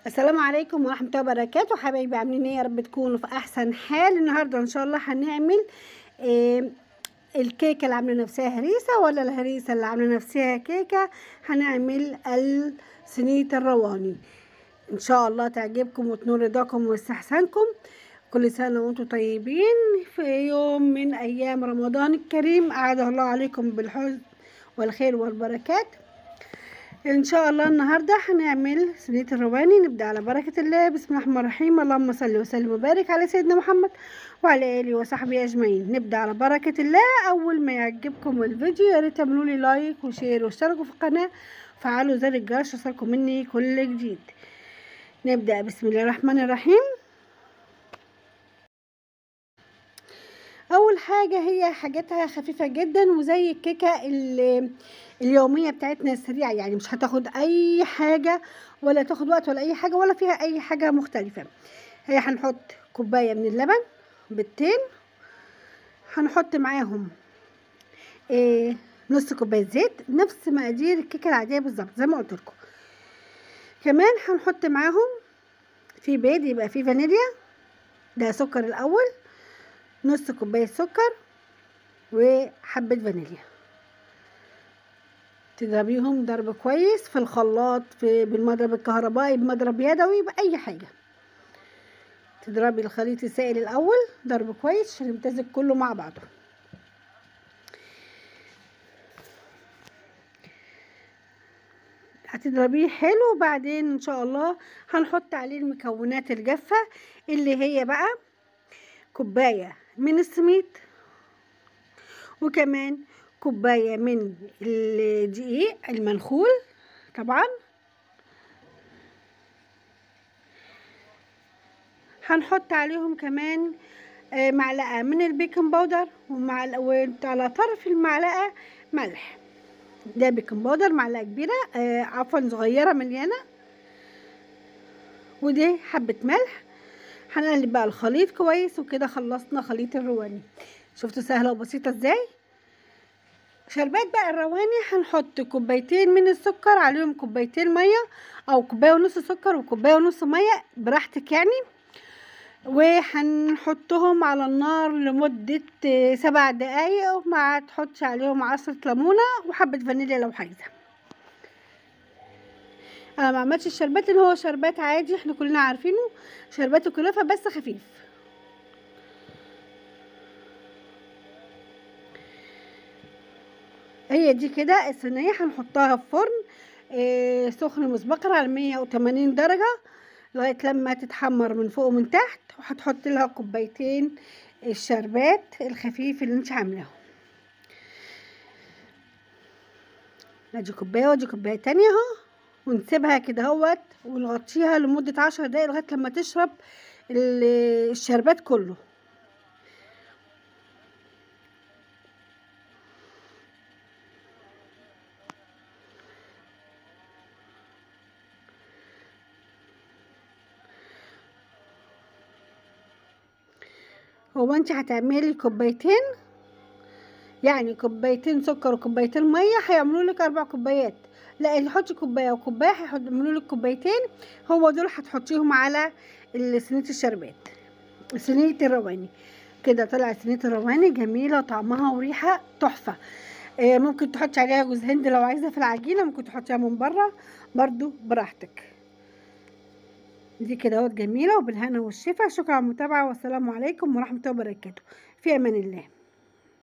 السلام عليكم ورحمة الله وبركاته. حبايبي عاملين ايه؟ يا رب تكونوا في احسن حال. النهارده ان شاء الله هنعمل الكيكة اللي عامله نفسها هريسة ولا الهريسة اللي عامله نفسها كيكة. هنعمل صينية الرواني، ان شاء الله تعجبكم وتنور رضاكم واستحسانكم. كل سنة وانتم طيبين في يوم من ايام رمضان الكريم، اعاده الله عليكم بالحسن والخير والبركات ان شاء الله. النهارده هنعمل صينيه الرواني. نبدا على بركه الله. بسم الله الرحمن الرحيم. اللهم صل وسلم وبارك على سيدنا محمد وعلى اله وصحبه اجمعين. نبدا على بركه الله. اول ما يعجبكم الفيديو يا ريت تعملوا لي لايك وشير واشتركوا في القناه، فعلوا زر الجرس يوصلكم مني كل جديد. نبدا بسم الله الرحمن الرحيم. اول حاجه هي حاجاتها خفيفه جدا وزي الكيكه اليوميه بتاعتنا السريعه، يعني مش هتاخد اي حاجه ولا تاخد وقت ولا اي حاجه ولا فيها اي حاجه مختلفه. هي هنحط كوبايه من اللبن، بيضتين، هنحط معاهم نص كوبايه زيت، نفس مقادير الكيكه العاديه بالظبط زي ما قلت لكم. كمان هنحط معاهم في بيض، يبقى في فانيليا، ده سكر الاول، نص كوبايه سكر وحبه فانيليا. تضربيهم ضرب كويس في الخلاط، بالمضرب الكهربائي، بمضرب يدوي، باي حاجه. تضربي الخليط السائل الاول ضرب كويس عشان يمتزج كله مع بعضه. هتضربيه حلو. وبعدين ان شاء الله هنحط عليه المكونات الجافه اللي هي بقى كوبايه من السميد، وكمان كوبايه من الدقيق المنخول طبعا. هنحط عليهم كمان معلقه من البيكنج باودر، وعلى طرف المعلقه ملح. ده بيكنج باودر معلقه كبيره، عفوا صغيره مليانه، ودي حبه ملح. هنقلب بقى الخليط كويس، وكده خلصنا خليط الرواني. شفتوا سهله وبسيطه ازاي؟ شربات بقى الرواني هنحط كوبايتين من السكر عليهم كوبايتين ميه، او كوبايه ونص سكر وكوبايه ونص ميه براحتك يعني، وهنحطهم على النار لمدة 7 دقايق، ومع تحطش عليهم عصرة ليمونة وحبة فانيليا لو عايزة. انا ما عملتش الشربات اللي هو شربات عادي احنا كلنا عارفينه، شربات الكنافة بس خفيف. هي دي كده الصينية هنحطها في فرن سخن مسبقا على 180 درجة لغاية لما تتحمر من فوق ومن تحت، وهتحط لها كوبايتين الشربات الخفيف اللي انت عاملاه. ادي كوبايه ودي كوبايه تانية اهو، ونسيبها كده اهوت ونغطيها لمده 10 دقايق لغايه لما تشرب الشربات كله. هو انت هتعملي كوبايتين، يعني كوبايتين سكر وكوبايتين ميه هيعملوا لك 4 كوبايات. لا اللي تحطي كوبايه وكوبايه هيعملوا لك كوبايتين، هو دول هتحطيهم على صينيه الشربات، صينيه الرواني. كده طلعت صينيه الرواني جميله، طعمها وريحه تحفه. ممكن تحطي عليها جوز هند لو عايزه في العجينه، ممكن تحطيها من بره برضو براحتك. دي كده اهوت جميله وبالهنا والشفا. شكرا على المتابعه والسلام عليكم ورحمه الله وبركاته. في امان الله.